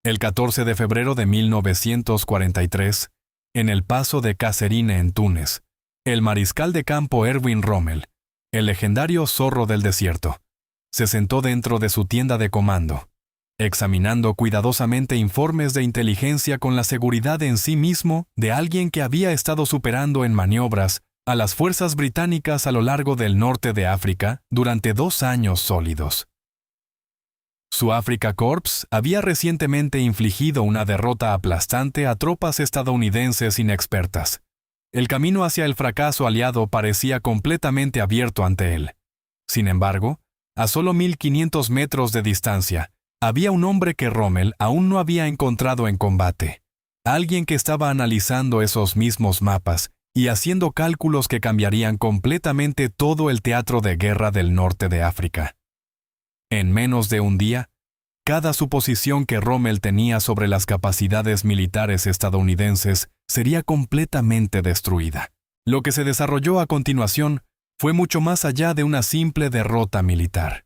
El 14 de febrero de 1943, en el paso de Kasserine en Túnez, el mariscal de campo Erwin Rommel, el legendario zorro del desierto, se sentó dentro de su tienda de comando, examinando cuidadosamente informes de inteligencia con la seguridad en sí mismo de alguien que había estado superando en maniobras a las fuerzas británicas a lo largo del norte de África durante 2 años sólidos. Su Africa Corps había recientemente infligido una derrota aplastante a tropas estadounidenses inexpertas. El camino hacia el fracaso aliado parecía completamente abierto ante él. Sin embargo, a solo 1500 metros de distancia, había un hombre que Rommel aún no había encontrado en combate. Alguien que estaba analizando esos mismos mapas y haciendo cálculos que cambiarían completamente todo el teatro de guerra del norte de África. En menos de un día, cada suposición que Rommel tenía sobre las capacidades militares estadounidenses sería completamente destruida. Lo que se desarrolló a continuación fue mucho más allá de una simple derrota militar.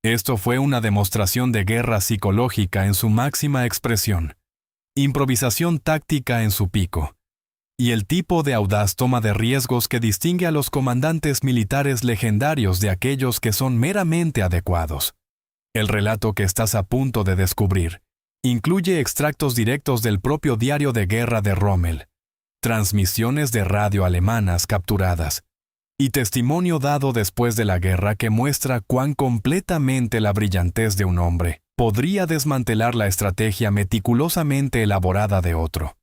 Esto fue una demostración de guerra psicológica en su máxima expresión, improvisación táctica en su pico, y el tipo de audaz toma de riesgos que distingue a los comandantes militares legendarios de aquellos que son meramente adecuados. El relato que estás a punto de descubrir incluye extractos directos del propio diario de guerra de Rommel, transmisiones de radio alemanas capturadas, y testimonio dado después de la guerra que muestra cuán completamente la brillantez de un hombre podría desmantelar la estrategia meticulosamente elaborada de otro.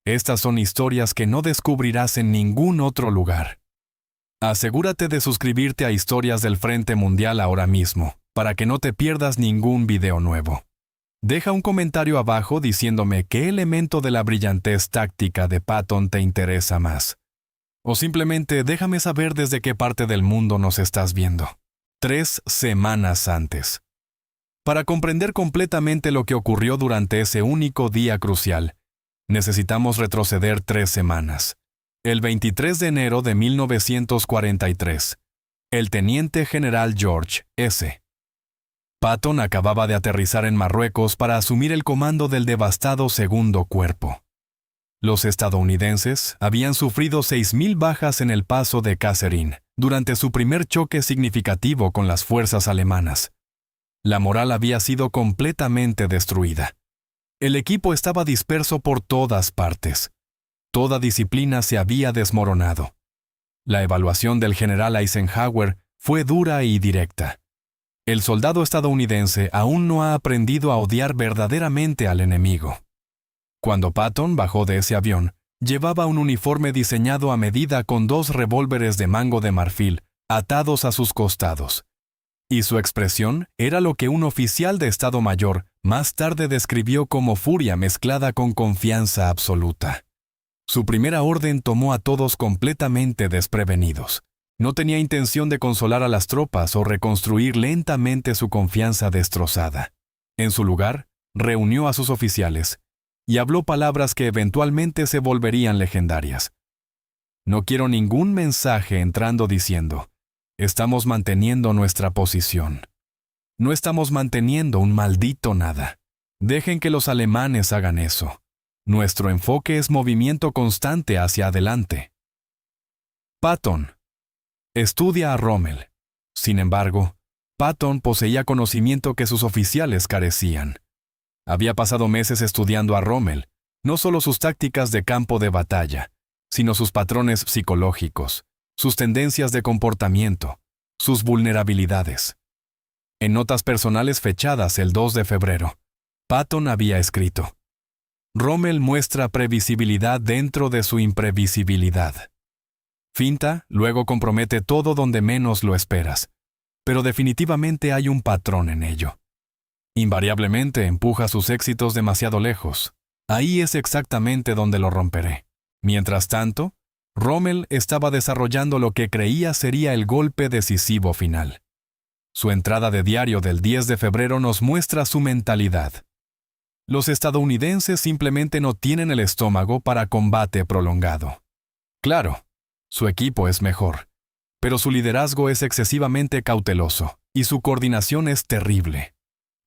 Estas son historias que no descubrirás en ningún otro lugar. Asegúrate de suscribirte a Historias del Frente Mundial ahora mismo, para que no te pierdas ningún video nuevo. Deja un comentario abajo diciéndome qué elemento de la brillantez táctica de Patton te interesa más. O simplemente déjame saber desde qué parte del mundo nos estás viendo. 3 semanas antes. Para comprender completamente lo que ocurrió durante ese único día crucial, necesitamos retroceder 3 semanas. El 23 de enero de 1943, el teniente general George S. Patton acababa de aterrizar en Marruecos para asumir el comando del devastado Segundo Cuerpo. Los estadounidenses habían sufrido 6.000 bajas en el paso de Kasserine durante su primer choque significativo con las fuerzas alemanas. La moral había sido completamente destruida. El equipo estaba disperso por todas partes. Toda disciplina se había desmoronado. La evaluación del general Eisenhower fue dura y directa. El soldado estadounidense aún no ha aprendido a odiar verdaderamente al enemigo. Cuando Patton bajó de ese avión, llevaba un uniforme diseñado a medida con 2 revólveres de mango de marfil atados a sus costados. Y su expresión era lo que un oficial de Estado Mayor más tarde describió como furia mezclada con confianza absoluta. Su primera orden tomó a todos completamente desprevenidos. No tenía intención de consolar a las tropas o reconstruir lentamente su confianza destrozada. En su lugar, reunió a sus oficiales y habló palabras que eventualmente se volverían legendarias. No quiero ningún mensaje entrando diciendo, estamos manteniendo nuestra posición. No estamos manteniendo un maldito nada. Dejen que los alemanes hagan eso. Nuestro enfoque es movimiento constante hacia adelante. Patton. Estudia a Rommel. Sin embargo, Patton poseía conocimiento que sus oficiales carecían. Había pasado meses estudiando a Rommel, no solo sus tácticas de campo de batalla, sino sus patrones psicológicos, sus tendencias de comportamiento, sus vulnerabilidades. En notas personales fechadas el 2 de febrero, Patton había escrito: Rommel muestra previsibilidad dentro de su imprevisibilidad. Finta, luego compromete todo donde menos lo esperas, pero definitivamente hay un patrón en ello. Invariablemente empuja sus éxitos demasiado lejos. Ahí es exactamente donde lo romperé. Mientras tanto, Rommel estaba desarrollando lo que creía sería el golpe decisivo final. Su entrada de diario del 10 de febrero nos muestra su mentalidad. Los estadounidenses simplemente no tienen el estómago para combate prolongado. Claro, su equipo es mejor, pero su liderazgo es excesivamente cauteloso y su coordinación es terrible.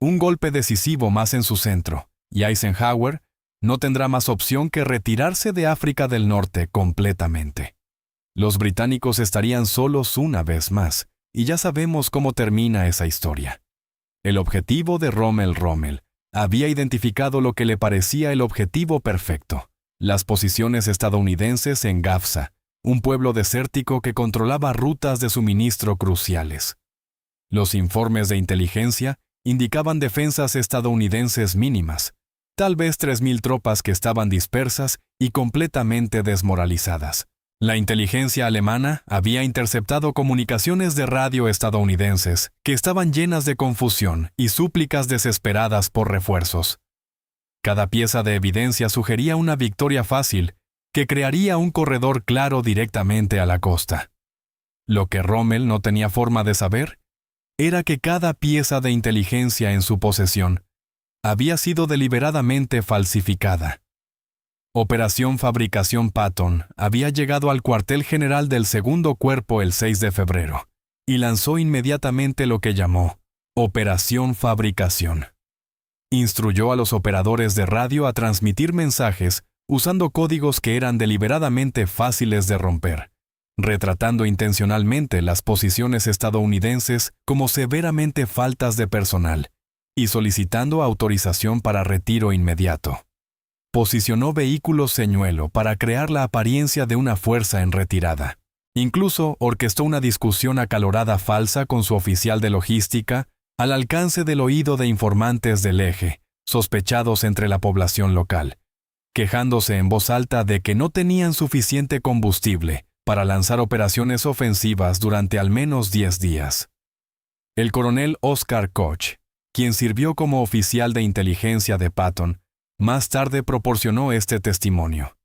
Un golpe decisivo más en su centro, y Eisenhower no tendrá más opción que retirarse de África del Norte completamente. Los británicos estarían solos una vez más, y ya sabemos cómo termina esa historia. El objetivo de Rommel había identificado lo que le parecía el objetivo perfecto: las posiciones estadounidenses en Gafsa, un pueblo desértico que controlaba rutas de suministro cruciales. Los informes de inteligencia indicaban defensas estadounidenses mínimas, tal vez 3.000 tropas que estaban dispersas y completamente desmoralizadas. La inteligencia alemana había interceptado comunicaciones de radio estadounidenses que estaban llenas de confusión y súplicas desesperadas por refuerzos. Cada pieza de evidencia sugería una victoria fácil que crearía un corredor claro directamente a la costa. Lo que Rommel no tenía forma de saber era que cada pieza de inteligencia en su posesión había sido deliberadamente falsificada. Operación Fabricación Patton había llegado al cuartel general del segundo cuerpo el 6 de febrero y lanzó inmediatamente lo que llamó Operación Fabricación. Instruyó a los operadores de radio a transmitir mensajes usando códigos que eran deliberadamente fáciles de romper, retratando intencionalmente las posiciones estadounidenses como severamente faltas de personal y solicitando autorización para retiro inmediato. Posicionó vehículos señuelo para crear la apariencia de una fuerza en retirada. Incluso orquestó una discusión acalorada falsa con su oficial de logística al alcance del oído de informantes del eje, sospechados entre la población local, quejándose en voz alta de que no tenían suficiente combustible para lanzar operaciones ofensivas durante al menos 10 días. El coronel Oscar Koch, quien sirvió como oficial de inteligencia de Patton, más tarde proporcionó este testimonio.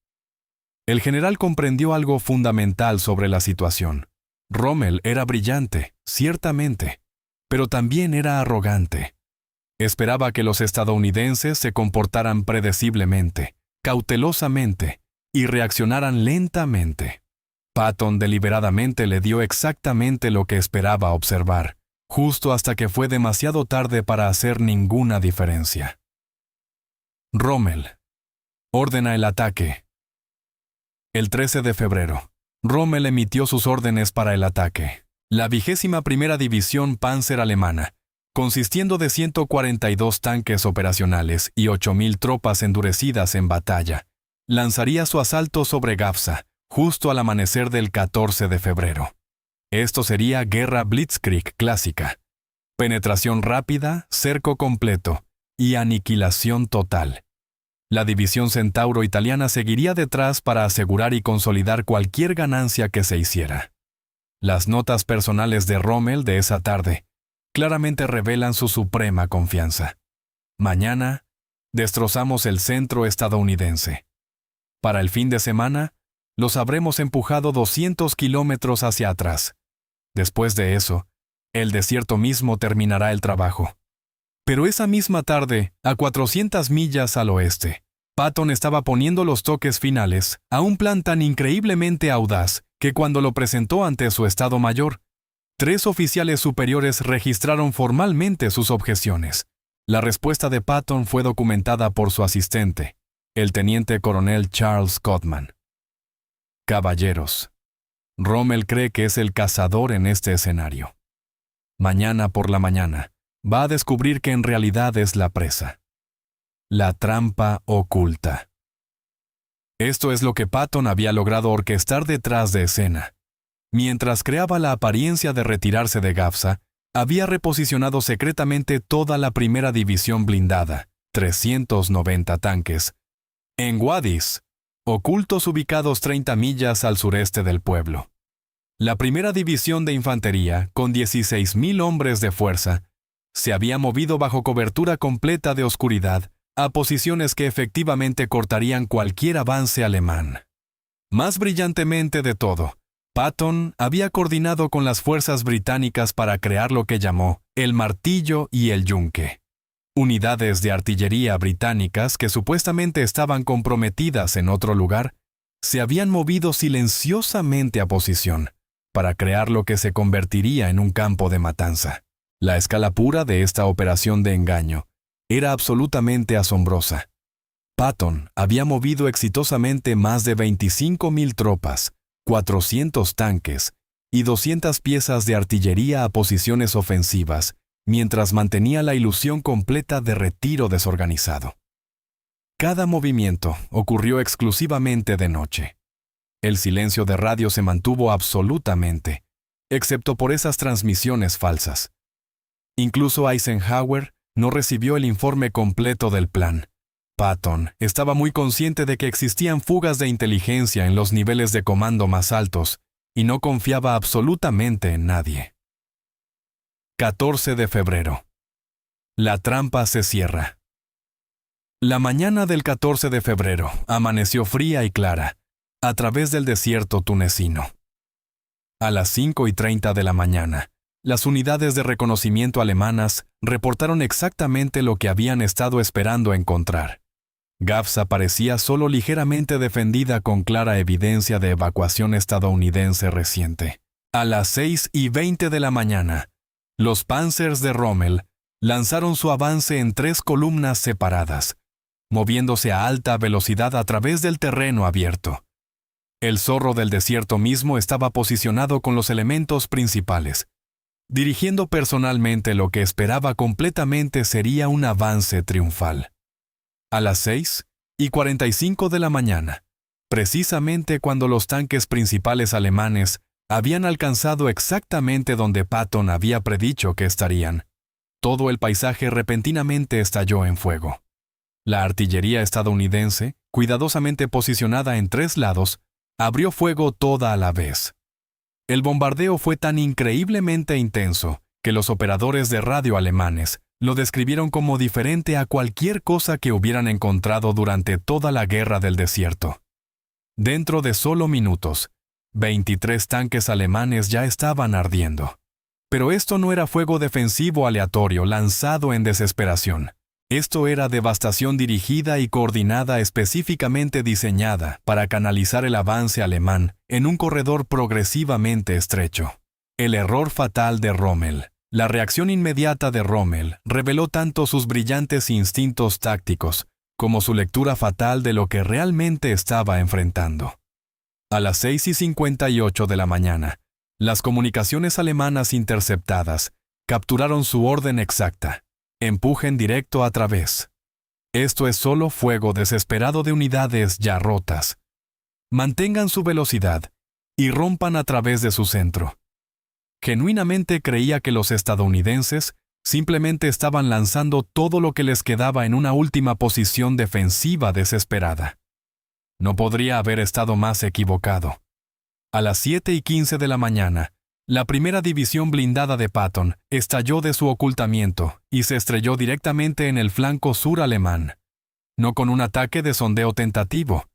El general comprendió algo fundamental sobre la situación. Rommel era brillante, ciertamente, pero también era arrogante. Esperaba que los estadounidenses se comportaran predeciblemente, cautelosamente, y reaccionaran lentamente. Patton deliberadamente le dio exactamente lo que esperaba observar, justo hasta que fue demasiado tarde para hacer ninguna diferencia. Rommel ordena el ataque. El 13 de febrero, Rommel emitió sus órdenes para el ataque. La 21ª División Panzer alemana, consistiendo de 142 tanques operacionales y 8.000 tropas endurecidas en batalla, lanzaría su asalto sobre Gafsa, justo al amanecer del 14 de febrero. Esto sería guerra blitzkrieg clásica: penetración rápida, cerco completo y aniquilación total. La división Centauro italiana seguiría detrás para asegurar y consolidar cualquier ganancia que se hiciera. Las notas personales de Rommel de esa tarde claramente revelan su suprema confianza. Mañana, destrozamos el centro estadounidense. Para el fin de semana, los habremos empujado 200 kilómetros hacia atrás. Después de eso, el desierto mismo terminará el trabajo. Pero esa misma tarde, a 400 millas al oeste, Patton estaba poniendo los toques finales a un plan tan increíblemente audaz que cuando lo presentó ante su Estado Mayor, 3 oficiales superiores registraron formalmente sus objeciones. La respuesta de Patton fue documentada por su asistente, el teniente coronel Charles Codman. Caballeros, Rommel cree que es el cazador en este escenario. Mañana por la mañana, va a descubrir que en realidad es la presa. La trampa oculta. Esto es lo que Patton había logrado orquestar detrás de escena. Mientras creaba la apariencia de retirarse de Gafsa, había reposicionado secretamente toda la primera división blindada, 390 tanques, en wadis, ocultos ubicados 30 millas al sureste del pueblo. La primera división de infantería, con 16.000 hombres de fuerza, se había movido bajo cobertura completa de oscuridad a posiciones que efectivamente cortarían cualquier avance alemán. Más brillantemente de todo, Patton había coordinado con las fuerzas británicas para crear lo que llamó el martillo y el yunque. Unidades de artillería británicas que supuestamente estaban comprometidas en otro lugar, se habían movido silenciosamente a posición para crear lo que se convertiría en un campo de matanza. La escala pura de esta operación de engaño era absolutamente asombrosa. Patton había movido exitosamente más de 25,000 tropas, 400 tanques y 200 piezas de artillería a posiciones ofensivas, mientras mantenía la ilusión completa de retiro desorganizado. Cada movimiento ocurrió exclusivamente de noche. El silencio de radio se mantuvo absolutamente, excepto por esas transmisiones falsas. Incluso Eisenhower no recibió el informe completo del plan. Patton estaba muy consciente de que existían fugas de inteligencia en los niveles de comando más altos y no confiaba absolutamente en nadie. 14 de febrero. La trampa se cierra. La mañana del 14 de febrero amaneció fría y clara, a través del desierto tunecino. A las 5:30 de la mañana, las unidades de reconocimiento alemanas reportaron exactamente lo que habían estado esperando encontrar. Gafsa parecía solo ligeramente defendida con clara evidencia de evacuación estadounidense reciente. A las 6:20 de la mañana, los Panzers de Rommel lanzaron su avance en 3 columnas separadas, moviéndose a alta velocidad a través del terreno abierto. El zorro del desierto mismo estaba posicionado con los elementos principales, dirigiendo personalmente lo que esperaba completamente sería un avance triunfal. A las 6:45 de la mañana, precisamente cuando los tanques principales alemanes habían alcanzado exactamente donde Patton había predicho que estarían, todo el paisaje repentinamente estalló en fuego. La artillería estadounidense, cuidadosamente posicionada en 3 lados, abrió fuego toda a la vez. El bombardeo fue tan increíblemente intenso que los operadores de radio alemanes lo describieron como diferente a cualquier cosa que hubieran encontrado durante toda la guerra del desierto. Dentro de solo minutos, 23 tanques alemanes ya estaban ardiendo. Pero esto no era fuego defensivo aleatorio lanzado en desesperación. Esto era devastación dirigida y coordinada específicamente diseñada para canalizar el avance alemán en un corredor progresivamente estrecho. El error fatal de Rommel, la reacción inmediata de Rommel, reveló tanto sus brillantes instintos tácticos como su lectura fatal de lo que realmente estaba enfrentando. A las 6:58 de la mañana, las comunicaciones alemanas interceptadas capturaron su orden exacta. Empujen directo a través. Esto es solo fuego desesperado de unidades ya rotas. Mantengan su velocidad y rompan a través de su centro. Genuinamente creía que los estadounidenses simplemente estaban lanzando todo lo que les quedaba en una última posición defensiva desesperada. No podría haber estado más equivocado. A las 7:15 de la mañana, la primera división blindada de Patton estalló de su ocultamiento y se estrelló directamente en el flanco sur alemán, no con un ataque de sondeo tentativo,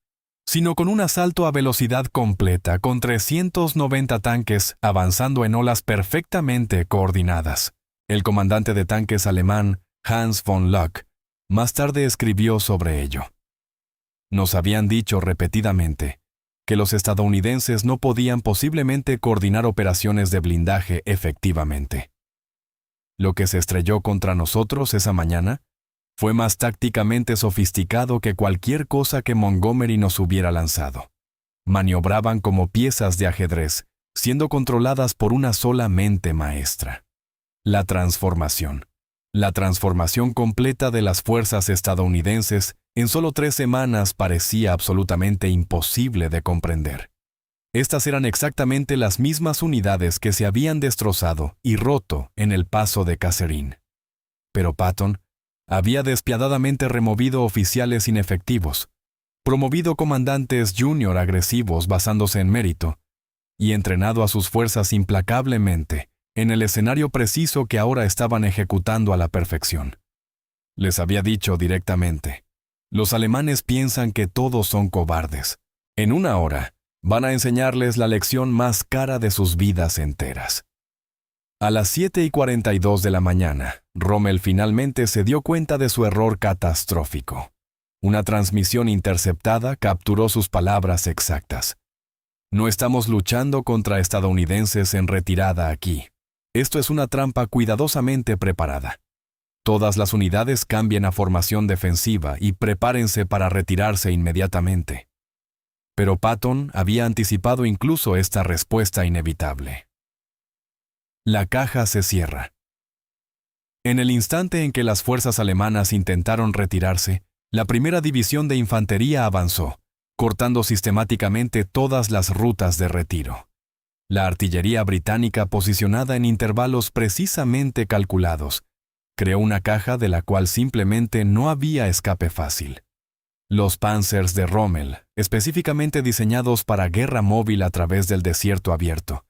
sino con un asalto a velocidad completa con 390 tanques avanzando en olas perfectamente coordinadas. El comandante de tanques alemán, Hans von Luck, más tarde escribió sobre ello. Nos habían dicho repetidamente que los estadounidenses no podían posiblemente coordinar operaciones de blindaje efectivamente. Lo que se estrelló contra nosotros esa mañana fue más tácticamente sofisticado que cualquier cosa que Montgomery nos hubiera lanzado. Maniobraban como piezas de ajedrez, siendo controladas por una sola mente maestra. La transformación completa de las fuerzas estadounidenses en solo 3 semanas parecía absolutamente imposible de comprender. Estas eran exactamente las mismas unidades que se habían destrozado y roto en el paso de Kasserine. Pero Patton había despiadadamente removido oficiales inefectivos, promovido comandantes junior agresivos basándose en mérito, y entrenado a sus fuerzas implacablemente en el escenario preciso que ahora estaban ejecutando a la perfección. Les había dicho directamente: los alemanes piensan que todos son cobardes. En 1 hora, van a enseñarles la lección más cara de sus vidas enteras. A las 7:42 de la mañana, Rommel finalmente se dio cuenta de su error catastrófico. Una transmisión interceptada capturó sus palabras exactas. No estamos luchando contra estadounidenses en retirada aquí. Esto es una trampa cuidadosamente preparada. Todas las unidades cambien a formación defensiva y prepárense para retirarse inmediatamente. Pero Patton había anticipado incluso esta respuesta inevitable. La caja se cierra. En el instante en que las fuerzas alemanas intentaron retirarse, la primera división de infantería avanzó, cortando sistemáticamente todas las rutas de retiro. La artillería británica, posicionada en intervalos precisamente calculados, creó una caja de la cual simplemente no había escape fácil. Los Panzers de Rommel, específicamente diseñados para guerra móvil a través del desierto abierto,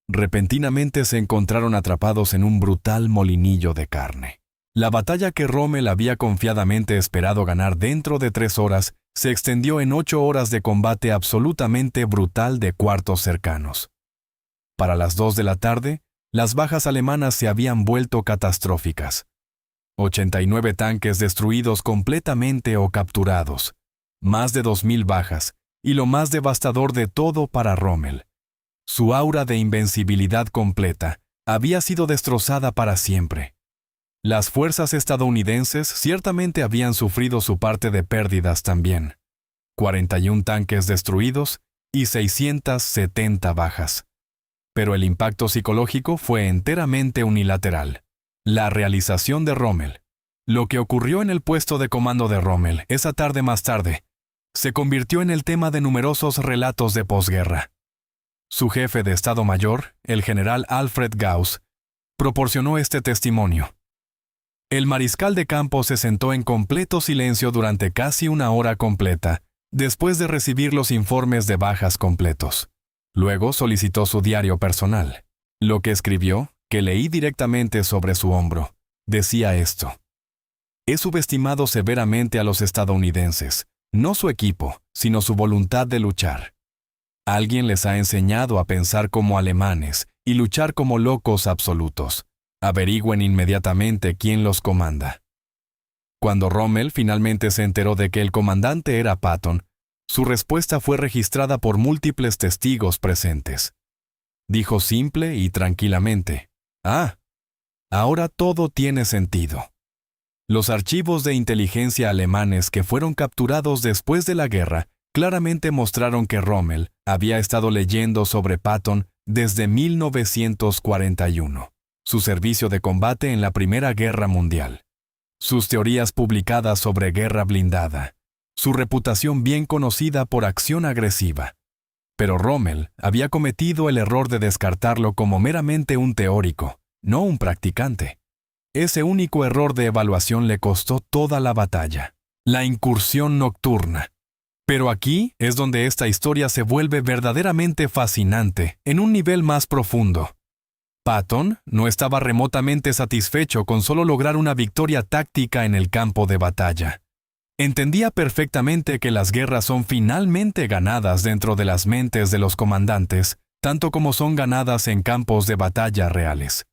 repentinamente se encontraron atrapados en un brutal molinillo de carne. La batalla que Rommel había confiadamente esperado ganar dentro de 3 horas se extendió en 8 horas de combate absolutamente brutal de cuartos cercanos. Para las 2 de la tarde, las bajas alemanas se habían vuelto catastróficas. 89 tanques destruidos completamente o capturados, más de 2.000 bajas, y lo más devastador de todo para Rommel. Su aura de invencibilidad completa había sido destrozada para siempre. Las fuerzas estadounidenses ciertamente habían sufrido su parte de pérdidas también. 41 tanques destruidos y 670 bajas. Pero el impacto psicológico fue enteramente unilateral. La realización de Rommel. Lo que ocurrió en el puesto de comando de Rommel esa tarde más tarde, se convirtió en el tema de numerosos relatos de posguerra. Su jefe de Estado Mayor, el general Alfred Gauss, proporcionó este testimonio. El mariscal de campo se sentó en completo silencio durante casi 1 hora completa, después de recibir los informes de bajas completos. Luego solicitó su diario personal. Lo que escribió, que leí directamente sobre su hombro, decía esto: he subestimado severamente a los estadounidenses, no su equipo, sino su voluntad de luchar. Alguien les ha enseñado a pensar como alemanes y luchar como locos absolutos. Averigüen inmediatamente quién los comanda. Cuando Rommel finalmente se enteró de que el comandante era Patton, su respuesta fue registrada por múltiples testigos presentes. Dijo simple y tranquilamente: «Ah, ahora todo tiene sentido». Los archivos de inteligencia alemanes que fueron capturados después de la guerra claramente mostraron que Rommel había estado leyendo sobre Patton desde 1941, su servicio de combate en la Primera Guerra Mundial, sus teorías publicadas sobre guerra blindada, su reputación bien conocida por acción agresiva. Pero Rommel había cometido el error de descartarlo como meramente un teórico, no un practicante. Ese único error de evaluación le costó toda la batalla, la incursión nocturna. Pero aquí es donde esta historia se vuelve verdaderamente fascinante, en un nivel más profundo. Patton no estaba remotamente satisfecho con solo lograr una victoria táctica en el campo de batalla. Entendía perfectamente que las guerras son finalmente ganadas dentro de las mentes de los comandantes, tanto como son ganadas en campos de batalla reales.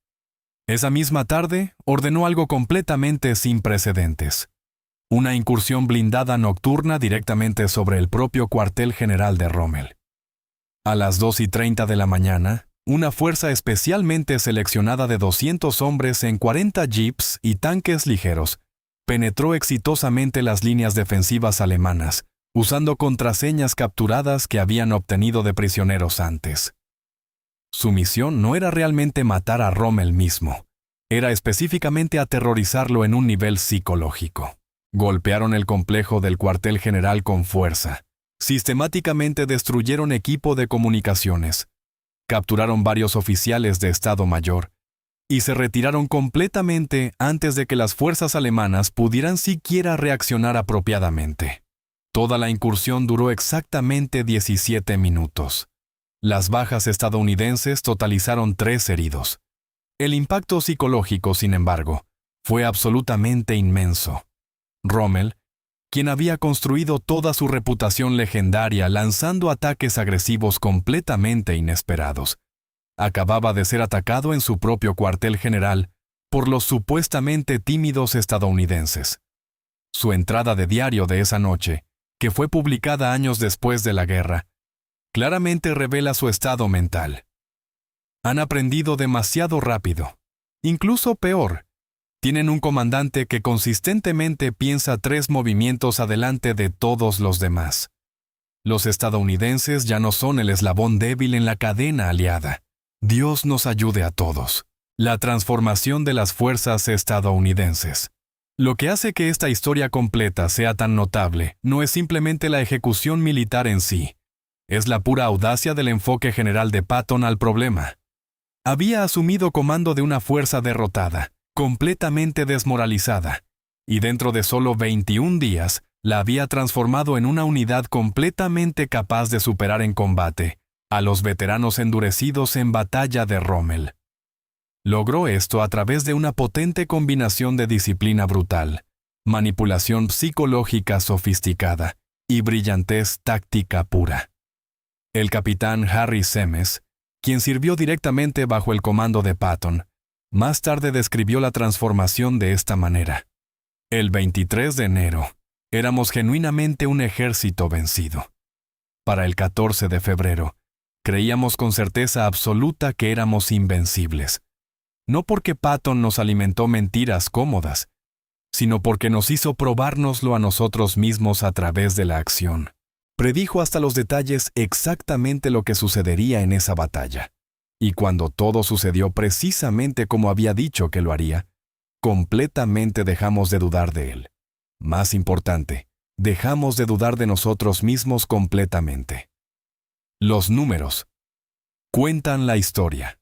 Esa misma tarde, ordenó algo completamente sin precedentes: una incursión blindada nocturna directamente sobre el propio cuartel general de Rommel. A las 2:30 de la mañana, una fuerza especialmente seleccionada de 200 hombres en 40 jeeps y tanques ligeros penetró exitosamente las líneas defensivas alemanas, usando contraseñas capturadas que habían obtenido de prisioneros antes. Su misión no era realmente matar a Rommel mismo, era específicamente aterrorizarlo en un nivel psicológico. Golpearon el complejo del cuartel general con fuerza, sistemáticamente destruyeron equipo de comunicaciones, capturaron varios oficiales de Estado Mayor y se retiraron completamente antes de que las fuerzas alemanas pudieran siquiera reaccionar apropiadamente. Toda la incursión duró exactamente 17 minutos. Las bajas estadounidenses totalizaron 3 heridos. El impacto psicológico, sin embargo, fue absolutamente inmenso. Rommel, quien había construido toda su reputación legendaria lanzando ataques agresivos completamente inesperados, acababa de ser atacado en su propio cuartel general por los supuestamente tímidos estadounidenses. Su entrada de diario de esa noche, que fue publicada años después de la guerra, claramente revela su estado mental. Han aprendido demasiado rápido, incluso peor. Tienen un comandante que consistentemente piensa 3 movimientos adelante de todos los demás. Los estadounidenses ya no son el eslabón débil en la cadena aliada. Dios nos ayude a todos. La transformación de las fuerzas estadounidenses. Lo que hace que esta historia completa sea tan notable no es simplemente la ejecución militar en sí, es la pura audacia del enfoque general de Patton al problema. Había asumido comando de una fuerza derrotada, completamente desmoralizada, y dentro de solo 21 días la había transformado en una unidad completamente capaz de superar en combate a los veteranos endurecidos en batalla de Rommel. Logró esto a través de una potente combinación de disciplina brutal, manipulación psicológica sofisticada y brillantez táctica pura. El capitán Harry Semmes, quien sirvió directamente bajo el comando de Patton, más tarde describió la transformación de esta manera. El 23 de enero, éramos genuinamente un ejército vencido. Para el 14 de febrero, creíamos con certeza absoluta que éramos invencibles. No porque Patton nos alimentó mentiras cómodas, sino porque nos hizo probárnoslo a nosotros mismos a través de la acción. Predijo hasta los detalles exactamente lo que sucedería en esa batalla. Y cuando todo sucedió precisamente como había dicho que lo haría, completamente dejamos de dudar de él. Más importante, dejamos de dudar de nosotros mismos completamente. Los números cuentan la historia.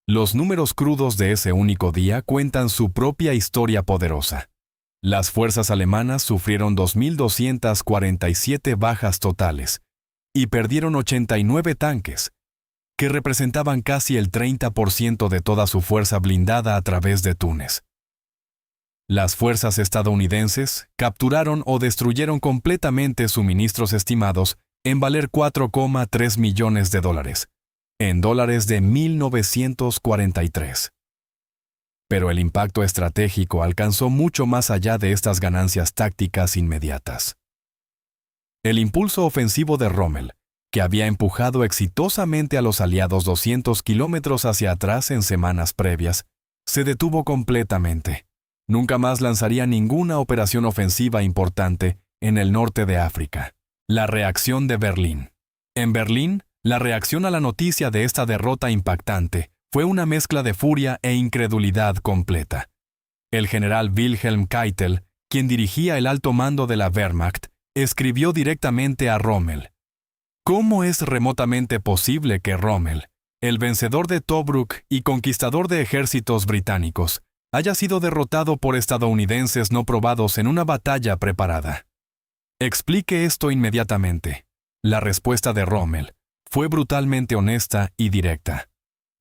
Los números crudos de ese único día cuentan su propia historia poderosa. Las fuerzas alemanas sufrieron 2.247 bajas totales y perdieron 89 tanques, que representaban casi el 30% de toda su fuerza blindada a través de Túnez. Las fuerzas estadounidenses capturaron o destruyeron completamente suministros estimados en valer $4,3 millones, en dólares de 1943. Pero el impacto estratégico alcanzó mucho más allá de estas ganancias tácticas inmediatas. El impulso ofensivo de Rommel, que había empujado exitosamente a los aliados 200 kilómetros hacia atrás en semanas previas, se detuvo completamente. Nunca más lanzaría ninguna operación ofensiva importante en el norte de África. La reacción de Berlín. En Berlín, la reacción a la noticia de esta derrota impactante fue una mezcla de furia e incredulidad completa. El general Wilhelm Keitel, quien dirigía el alto mando de la Wehrmacht, escribió directamente a Rommel: ¿Cómo es remotamente posible que Rommel, el vencedor de Tobruk y conquistador de ejércitos británicos, haya sido derrotado por estadounidenses no probados en una batalla preparada? Explique esto inmediatamente. La respuesta de Rommel fue brutalmente honesta y directa.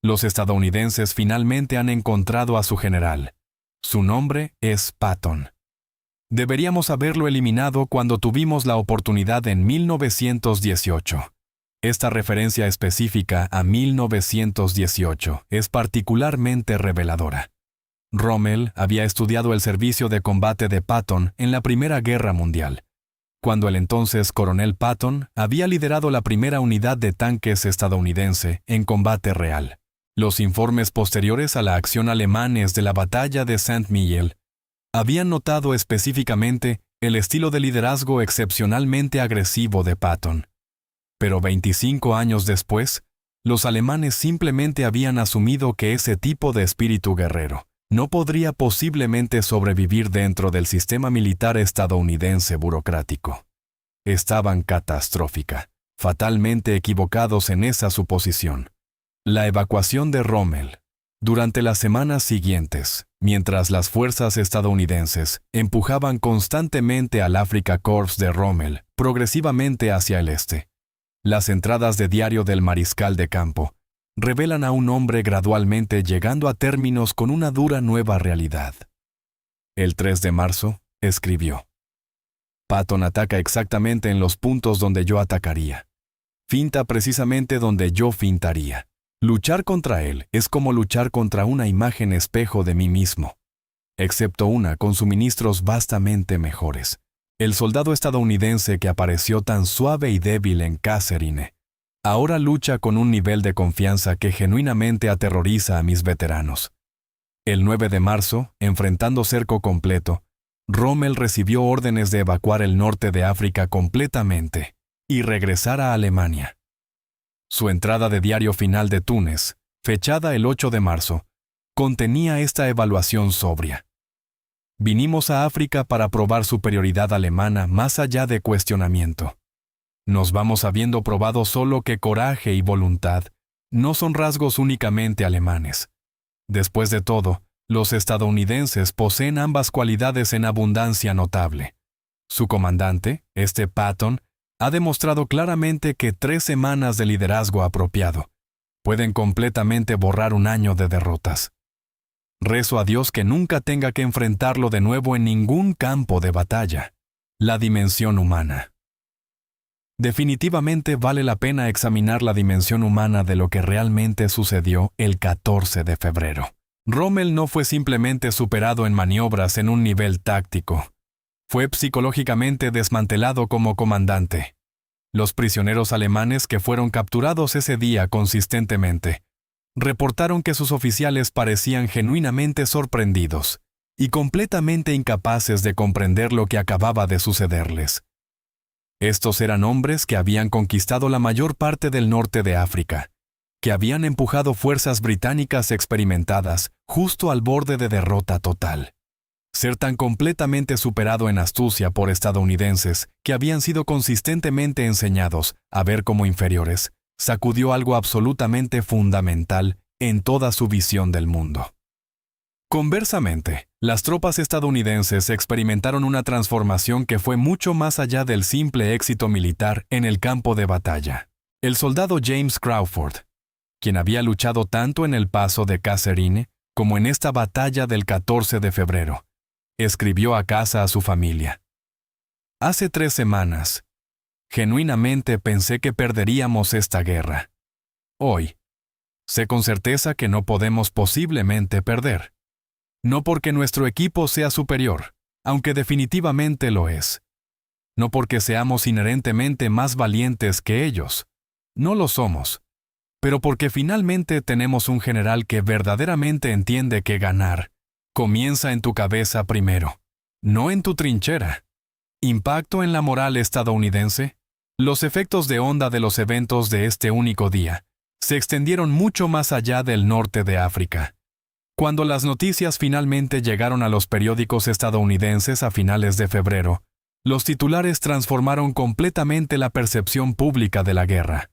Los estadounidenses finalmente han encontrado a su general. Su nombre es Patton. Deberíamos haberlo eliminado cuando tuvimos la oportunidad en 1918. Esta referencia específica a 1918 es particularmente reveladora. Rommel había estudiado el servicio de combate de Patton en la Primera Guerra Mundial, cuando el entonces coronel Patton había liderado la primera unidad de tanques estadounidense en combate real. Los informes posteriores a la acción alemanes de la batalla de Saint-Mihiel habían notado específicamente el estilo de liderazgo excepcionalmente agresivo de Patton. Pero 25 años después, los alemanes simplemente habían asumido que ese tipo de espíritu guerrero no podría posiblemente sobrevivir dentro del sistema militar estadounidense burocrático. Estaban fatalmente equivocados en esa suposición. La evacuación de Rommel. Durante las semanas siguientes, mientras las fuerzas estadounidenses empujaban constantemente al Afrika Korps de Rommel progresivamente hacia el este, las entradas de diario del mariscal de campo revelan a un hombre gradualmente llegando a términos con una dura nueva realidad. El 3 de marzo, escribió: Patton ataca exactamente en los puntos donde yo atacaría. Finta precisamente donde yo fintaría. Luchar contra él es como luchar contra una imagen espejo de mí mismo, excepto una con suministros vastamente mejores. El soldado estadounidense que apareció tan suave y débil en Kasserine, ahora lucha con un nivel de confianza que genuinamente aterroriza a mis veteranos. El 9 de marzo, enfrentando cerco completo, Rommel recibió órdenes de evacuar el norte de África completamente y regresar a Alemania. Su entrada de diario final de Túnez, fechada el 8 de marzo, contenía esta evaluación sobria. Vinimos a África para probar superioridad alemana más allá de cuestionamiento. Nos vamos habiendo probado solo que coraje y voluntad no son rasgos únicamente alemanes. Después de todo, los estadounidenses poseen ambas cualidades en abundancia notable. Su comandante, Patton, ha demostrado claramente que 3 semanas de liderazgo apropiado pueden completamente borrar un año de derrotas. Rezo a Dios que nunca tenga que enfrentarlo de nuevo en ningún campo de batalla. La dimensión humana. Definitivamente vale la pena examinar la dimensión humana de lo que realmente sucedió el 14 de febrero. Rommel no fue simplemente superado en maniobras en un nivel táctico. Fue psicológicamente desmantelado como comandante. Los prisioneros alemanes que fueron capturados ese día consistentemente reportaron que sus oficiales parecían genuinamente sorprendidos y completamente incapaces de comprender lo que acababa de sucederles. Estos eran hombres que habían conquistado la mayor parte del norte de África, que habían empujado fuerzas británicas experimentadas justo al borde de derrota total. Ser tan completamente superado en astucia por estadounidenses que habían sido consistentemente enseñados a ver como inferiores, sacudió algo absolutamente fundamental en toda su visión del mundo. Conversamente, las tropas estadounidenses experimentaron una transformación que fue mucho más allá del simple éxito militar en el campo de batalla. El soldado James Crawford, quien había luchado tanto en el paso de Kasserine como en esta batalla del 14 de febrero, escribió a casa a su familia: «Hace 3 semanas, genuinamente pensé que perderíamos esta guerra. Hoy, sé con certeza que no podemos posiblemente perder. No porque nuestro equipo sea superior, aunque definitivamente lo es. No porque seamos inherentemente más valientes que ellos. No lo somos. Pero porque finalmente tenemos un general que verdaderamente entiende que ganar comienza en tu cabeza primero, no en tu trinchera». ¿Impacto en la moral estadounidense? Los efectos de onda de los eventos de este único día se extendieron mucho más allá del norte de África. Cuando las noticias finalmente llegaron a los periódicos estadounidenses a finales de febrero, los titulares transformaron completamente la percepción pública de la guerra.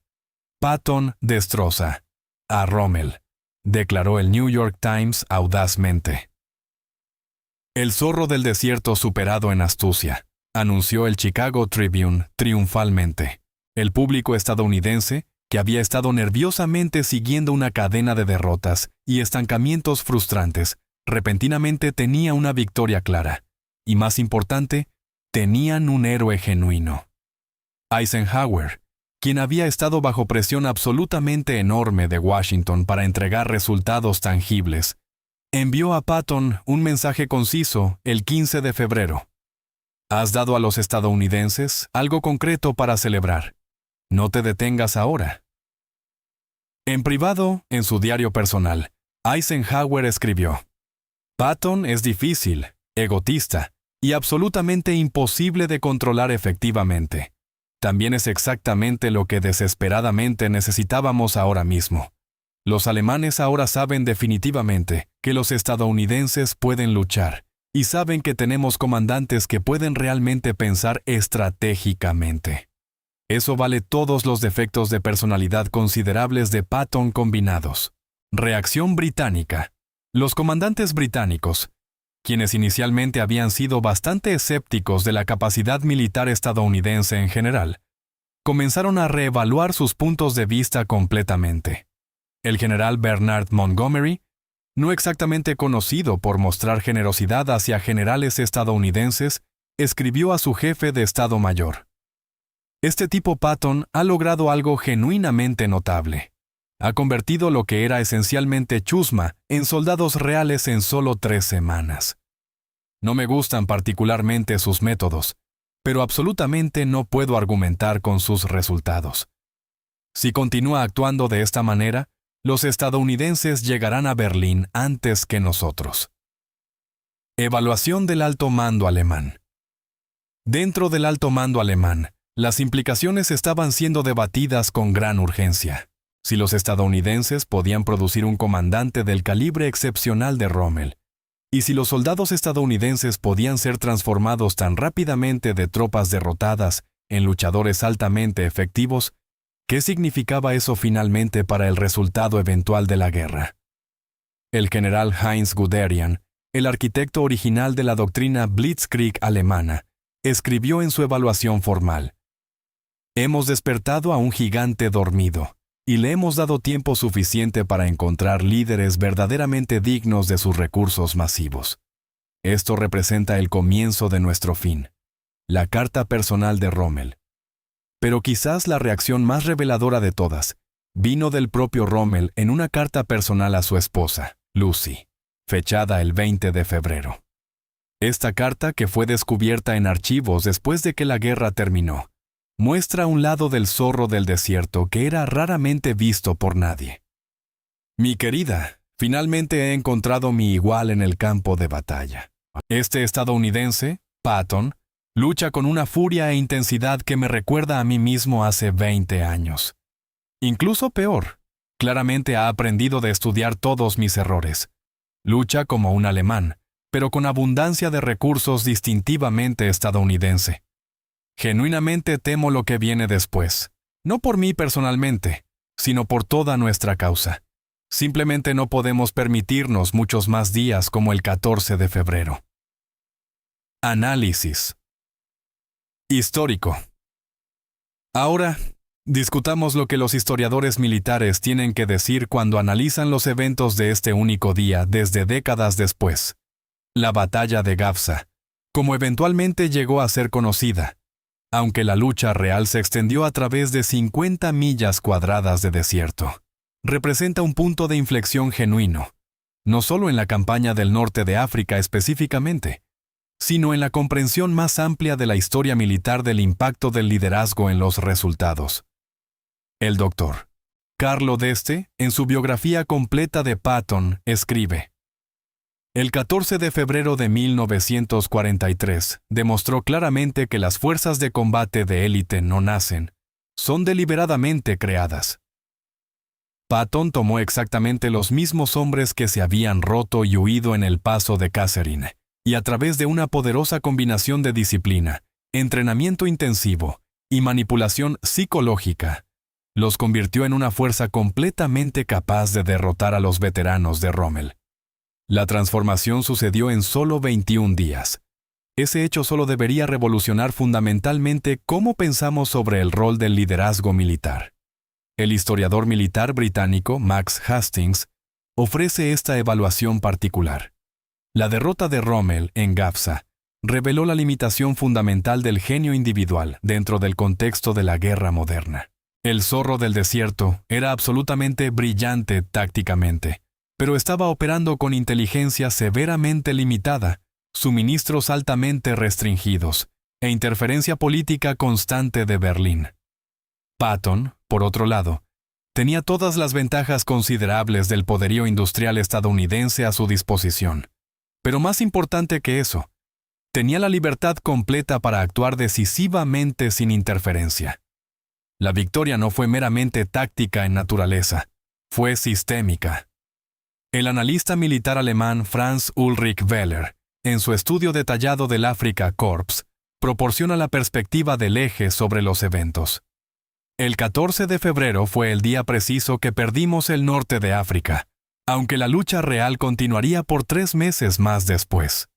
«Patton destroza a Rommel», declaró el New York Times audazmente. «El zorro del desierto superado en astucia», anunció el Chicago Tribune triunfalmente. El público estadounidense, que había estado nerviosamente siguiendo una cadena de derrotas y estancamientos frustrantes, repentinamente tenía una victoria clara. Y más importante, tenían un héroe genuino. Eisenhower, quien había estado bajo presión absolutamente enorme de Washington para entregar resultados tangibles, envió a Patton un mensaje conciso el 15 de febrero. «Has dado a los estadounidenses algo concreto para celebrar. No te detengas ahora». En privado, en su diario personal, Eisenhower escribió: «Patton es difícil, egotista y absolutamente imposible de controlar efectivamente. También es exactamente lo que desesperadamente necesitábamos ahora mismo. Los alemanes ahora saben definitivamente que los estadounidenses pueden luchar y saben que tenemos comandantes que pueden realmente pensar estratégicamente. Eso vale todos los defectos de personalidad considerables de Patton combinados». Reacción británica. Los comandantes británicos, quienes inicialmente habían sido bastante escépticos de la capacidad militar estadounidense en general, comenzaron a reevaluar sus puntos de vista completamente. El general Bernard Montgomery, no exactamente conocido por mostrar generosidad hacia generales estadounidenses, escribió a su jefe de Estado Mayor: «Este tipo Patton ha logrado algo genuinamente notable. Ha convertido lo que era esencialmente chusma en soldados reales en solo 3 semanas. No me gustan particularmente sus métodos, pero absolutamente no puedo argumentar con sus resultados. Si continúa actuando de esta manera, Los estadounidenses llegarán a Berlín antes que nosotros. Evaluación del alto mando alemán. Dentro del alto mando alemán, las implicaciones estaban siendo debatidas con gran urgencia. Si los estadounidenses podían producir un comandante del calibre excepcional de Rommel, y si los soldados estadounidenses podían ser transformados tan rápidamente de tropas derrotadas en luchadores altamente efectivos, ¿qué significaba eso finalmente para el resultado eventual de la guerra? El general Heinz Guderian, el arquitecto original de la doctrina Blitzkrieg alemana, escribió en su evaluación formal: «Hemos despertado a un gigante dormido, y le hemos dado tiempo suficiente para encontrar líderes verdaderamente dignos de sus recursos masivos. Esto representa el comienzo de nuestro fin». La carta personal de Rommel. Pero quizás la reacción más reveladora de todas vino del propio Rommel en una carta personal a su esposa, Lucy, fechada el 20 de febrero. Esta carta, que fue descubierta en archivos después de que la guerra terminó, muestra un lado del zorro del desierto que era raramente visto por nadie. «Mi querida, finalmente he encontrado mi igual en el campo de batalla. Este estadounidense, Patton, lucha con una furia e intensidad que me recuerda a mí mismo hace 20 años. Incluso peor, claramente ha aprendido de estudiar todos mis errores. Lucha como un alemán, pero con abundancia de recursos distintivamente estadounidense. Genuinamente temo lo que viene después, no por mí personalmente, sino por toda nuestra causa. Simplemente no podemos permitirnos muchos más días como el 14 de febrero. Análisis. Histórico. Ahora, discutamos lo que los historiadores militares tienen que decir cuando analizan los eventos de este único día desde décadas después. La batalla de Gafsa, como eventualmente llegó a ser conocida, aunque la lucha real se extendió a través de 50 millas cuadradas de desierto, representa un punto de inflexión genuino, no solo en la campaña del norte de África específicamente, sino en la comprensión más amplia de la historia militar del impacto del liderazgo en los resultados. El Dr. Carlo D'Este, en su biografía completa de Patton, escribe: «El 14 de febrero de 1943 demostró claramente que las fuerzas de combate de élite no nacen, son deliberadamente creadas». Patton tomó exactamente los mismos hombres que se habían roto y huido en el paso de Kasserine, y a través de una poderosa combinación de disciplina, entrenamiento intensivo y manipulación psicológica, los convirtió en una fuerza completamente capaz de derrotar a los veteranos de Rommel. La transformación sucedió en solo 21 días. Ese hecho solo debería revolucionar fundamentalmente cómo pensamos sobre el rol del liderazgo militar. El historiador militar británico Max Hastings ofrece esta evaluación particular. La derrota de Rommel en Gafsa reveló la limitación fundamental del genio individual dentro del contexto de la guerra moderna. El zorro del desierto era absolutamente brillante tácticamente, pero estaba operando con inteligencia severamente limitada, suministros altamente restringidos e interferencia política constante de Berlín. Patton, por otro lado, tenía todas las ventajas considerables del poderío industrial estadounidense a su disposición. Pero más importante que eso, tenía la libertad completa para actuar decisivamente sin interferencia. La victoria no fue meramente táctica en naturaleza, fue sistémica. El analista militar alemán Franz Ulrich Wehler, en su estudio detallado del Afrika Korps, proporciona la perspectiva del eje sobre los eventos. El 14 de febrero fue el día preciso que perdimos el norte de África, aunque la lucha real continuaría por 3 meses más después.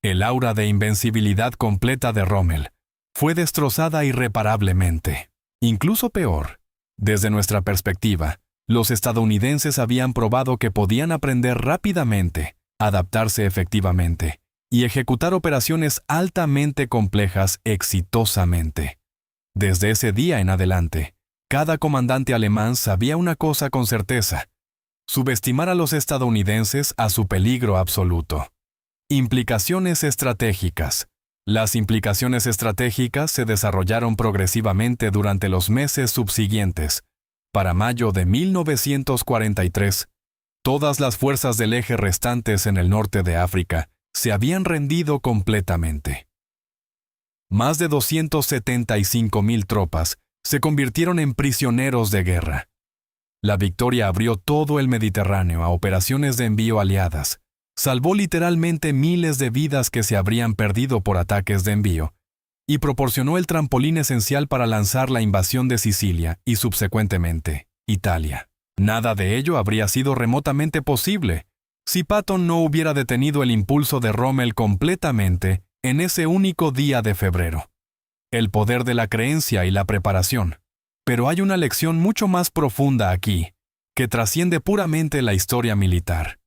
El aura de invencibilidad completa de Rommel fue destrozada irreparablemente. Incluso peor, desde nuestra perspectiva, los estadounidenses habían probado que podían aprender rápidamente, adaptarse efectivamente y ejecutar operaciones altamente complejas exitosamente. Desde ese día en adelante, cada comandante alemán sabía una cosa con certeza: subestimar a los estadounidenses a su peligro absoluto. Implicaciones estratégicas. Las implicaciones estratégicas se desarrollaron progresivamente durante los meses subsiguientes, Para mayo de 1943, todas las fuerzas del eje restantes en el norte de África se habían rendido completamente. Más de 275,000 tropas se convirtieron en prisioneros de guerra. La victoria abrió todo el Mediterráneo a operaciones de envío aliadas, salvó literalmente miles de vidas que se habrían perdido por ataques de envío, y proporcionó el trampolín esencial para lanzar la invasión de Sicilia y subsecuentemente Italia. Nada de ello habría sido remotamente posible si Patton no hubiera detenido el impulso de Rommel completamente en ese único día de febrero. El poder de la creencia y la preparación. Pero hay una lección mucho más profunda aquí, que trasciende puramente la historia militar.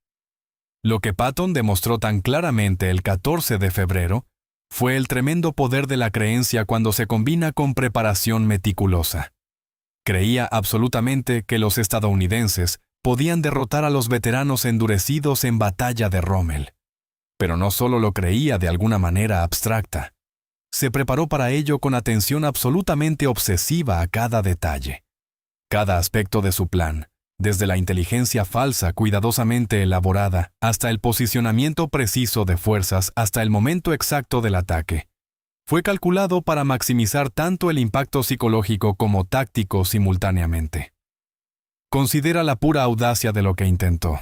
Lo que Patton demostró tan claramente el 14 de febrero fue el tremendo poder de la creencia cuando se combina con preparación meticulosa. Creía absolutamente que los estadounidenses podían derrotar a los veteranos endurecidos en batalla de Rommel. Pero no solo lo creía de alguna manera abstracta. Se preparó para ello con atención absolutamente obsesiva a cada detalle. Cada aspecto de su plan, desde la inteligencia falsa cuidadosamente elaborada hasta el posicionamiento preciso de fuerzas hasta el momento exacto del ataque, fue calculado para maximizar tanto el impacto psicológico como táctico simultáneamente. Considera la pura audacia de lo que intentó.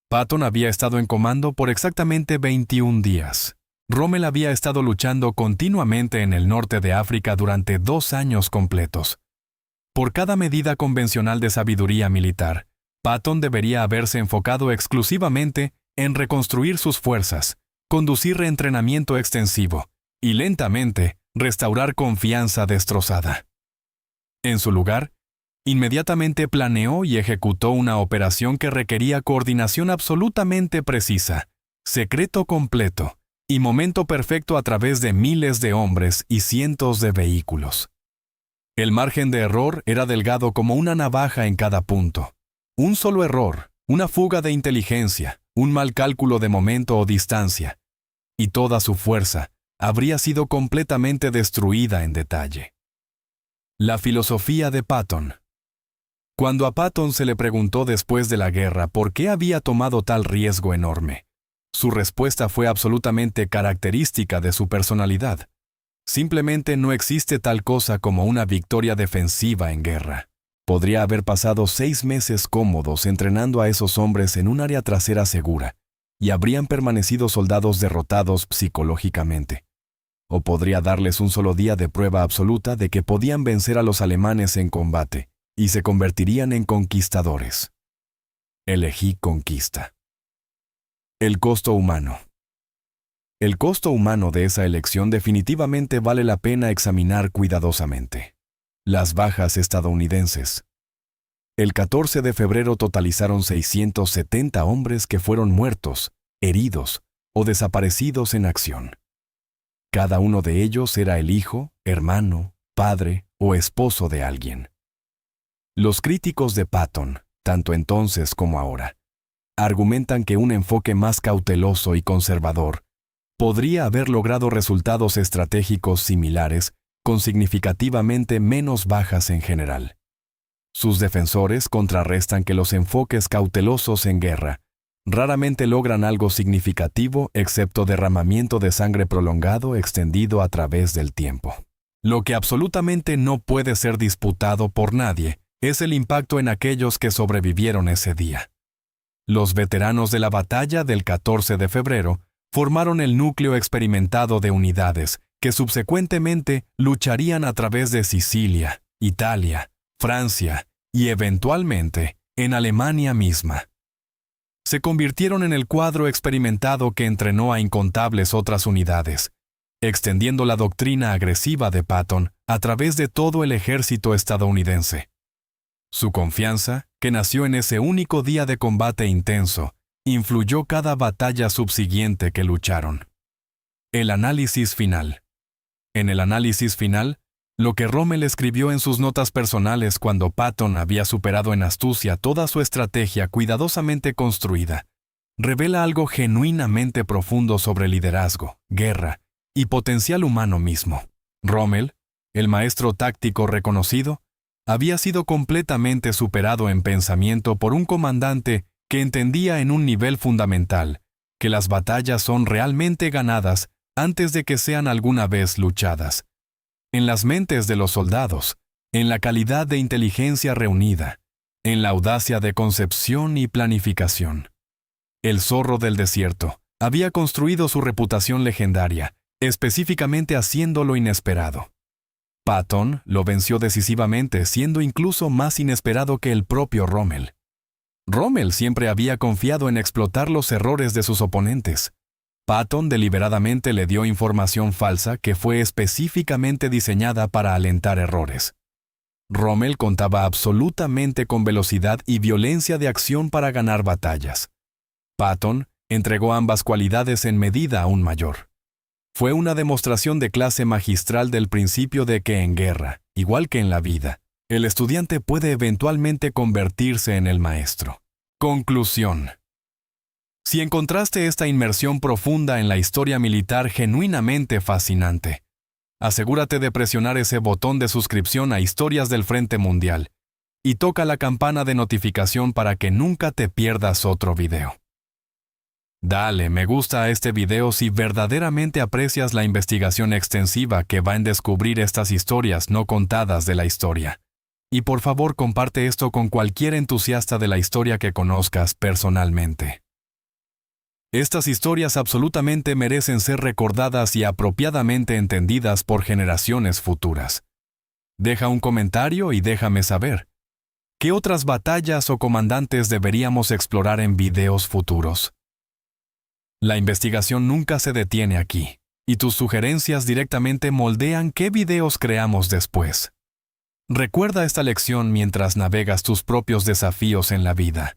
Patton había estado en comando por exactamente 21 días. Rommel había estado luchando continuamente en el norte de África durante 2 años completos. Por cada medida convencional de sabiduría militar, Patton debería haberse enfocado exclusivamente en reconstruir sus fuerzas, conducir reentrenamiento extensivo y lentamente restaurar confianza destrozada. En su lugar, inmediatamente planeó y ejecutó una operación que requería coordinación absolutamente precisa, secreto completo y momento perfecto a través de miles de hombres y cientos de vehículos. El margen de error era delgado como una navaja en cada punto. Un solo error, una fuga de inteligencia, un mal cálculo de momento o distancia, y toda su fuerza habría sido completamente destruida en detalle. La filosofía de Patton. Cuando a Patton se le preguntó después de la guerra por qué había tomado tal riesgo enorme, su respuesta fue absolutamente característica de su personalidad. Simplemente no existe tal cosa como una victoria defensiva en guerra. Podría haber pasado 6 meses cómodos entrenando a esos hombres en un área trasera segura, y habrían permanecido soldados derrotados psicológicamente. O podría darles un solo día de prueba absoluta de que podían vencer a los alemanes en combate, y se convertirían en conquistadores. Elegí conquista. El costo humano. El costo humano de esa elección definitivamente vale la pena examinar cuidadosamente. Las bajas estadounidenses. El 14 de febrero totalizaron 670 hombres que fueron muertos, heridos o desaparecidos en acción. Cada uno de ellos era el hijo, hermano, padre o esposo de alguien. Los críticos de Patton, tanto entonces como ahora, argumentan que un enfoque más cauteloso y conservador podría haber logrado resultados estratégicos similares con significativamente menos bajas en general. Sus defensores contrarrestan que los enfoques cautelosos en guerra raramente logran algo significativo excepto derramamiento de sangre prolongado extendido a través del tiempo. Lo que absolutamente no puede ser disputado por nadie es el impacto en aquellos que sobrevivieron ese día. Los veteranos de la batalla del 14 de febrero formaron el núcleo experimentado de unidades que subsecuentemente lucharían a través de Sicilia, Italia, Francia y eventualmente en Alemania misma. Se convirtieron en el cuadro experimentado que entrenó a incontables otras unidades, extendiendo la doctrina agresiva de Patton a través de todo el ejército estadounidense. Su confianza, que nació en ese único día de combate intenso, influyó cada batalla subsiguiente que lucharon. El análisis final. En el análisis final, lo que Rommel escribió en sus notas personales cuando Patton había superado en astucia toda su estrategia cuidadosamente construida, revela algo genuinamente profundo sobre liderazgo, guerra y potencial humano mismo. Rommel, el maestro táctico reconocido, había sido completamente superado en pensamiento por un comandante que entendía en un nivel fundamental que las batallas son realmente ganadas antes de que sean alguna vez luchadas. En las mentes de los soldados, en la calidad de inteligencia reunida, en la audacia de concepción y planificación. El zorro del desierto había construido su reputación legendaria, específicamente haciendo lo inesperado. Patton lo venció decisivamente, siendo incluso más inesperado que el propio Rommel. Rommel siempre había confiado en explotar los errores de sus oponentes. Patton deliberadamente le dio información falsa que fue específicamente diseñada para alentar errores. Rommel contaba absolutamente con velocidad y violencia de acción para ganar batallas. Patton entregó ambas cualidades en medida aún mayor. Fue una demostración de clase magistral del principio de que en guerra, igual que en la vida, el estudiante puede eventualmente convertirse en el maestro. Conclusión. Si encontraste esta inmersión profunda en la historia militar genuinamente fascinante, asegúrate de presionar ese botón de suscripción a Historias del Frente Mundial y toca la campana de notificación para que nunca te pierdas otro video. Dale me gusta a este video si verdaderamente aprecias la investigación extensiva que va en descubrir estas historias no contadas de la historia. Y por favor comparte esto con cualquier entusiasta de la historia que conozcas personalmente. Estas historias absolutamente merecen ser recordadas y apropiadamente entendidas por generaciones futuras. Deja un comentario y déjame saber. ¿Qué otras batallas o comandantes deberíamos explorar en videos futuros? La investigación nunca se detiene aquí, y tus sugerencias directamente moldean qué videos creamos después. Recuerda esta lección mientras navegas tus propios desafíos en la vida.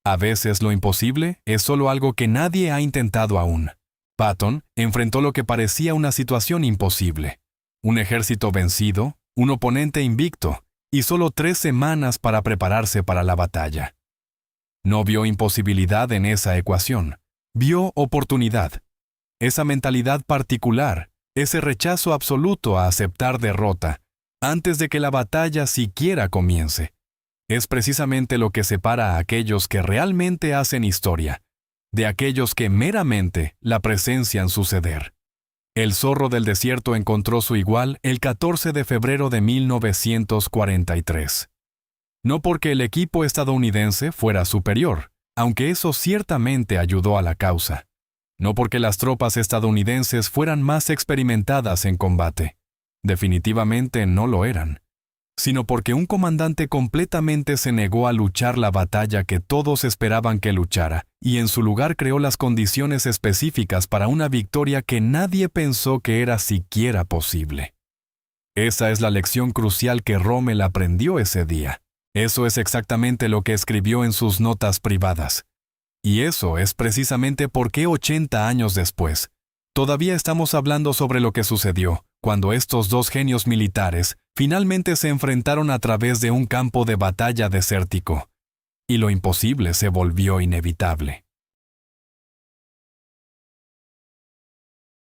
A veces lo imposible es solo algo que nadie ha intentado aún. Patton enfrentó lo que parecía una situación imposible. Un ejército vencido, un oponente invicto, y solo 3 semanas para prepararse para la batalla. No vio imposibilidad en esa ecuación. Vio oportunidad. Esa mentalidad particular, ese rechazo absoluto a aceptar derrota, antes de que la batalla siquiera comience. Es precisamente lo que separa a aquellos que realmente hacen historia, de aquellos que meramente la presencian suceder. El zorro del desierto encontró su igual el 14 de febrero de 1943. No porque el equipo estadounidense fuera superior, aunque eso ciertamente ayudó a la causa. No porque las tropas estadounidenses fueran más experimentadas en combate. Definitivamente no lo eran. Sino porque un comandante completamente se negó a luchar la batalla que todos esperaban que luchara, y en su lugar creó las condiciones específicas para una victoria que nadie pensó que era siquiera posible. Esa es la lección crucial que Rommel aprendió ese día. Eso es exactamente lo que escribió en sus notas privadas. Y eso es precisamente por qué 80 años después, todavía estamos hablando sobre lo que sucedió cuando estos dos genios militares finalmente se enfrentaron a través de un campo de batalla desértico, y lo imposible se volvió inevitable.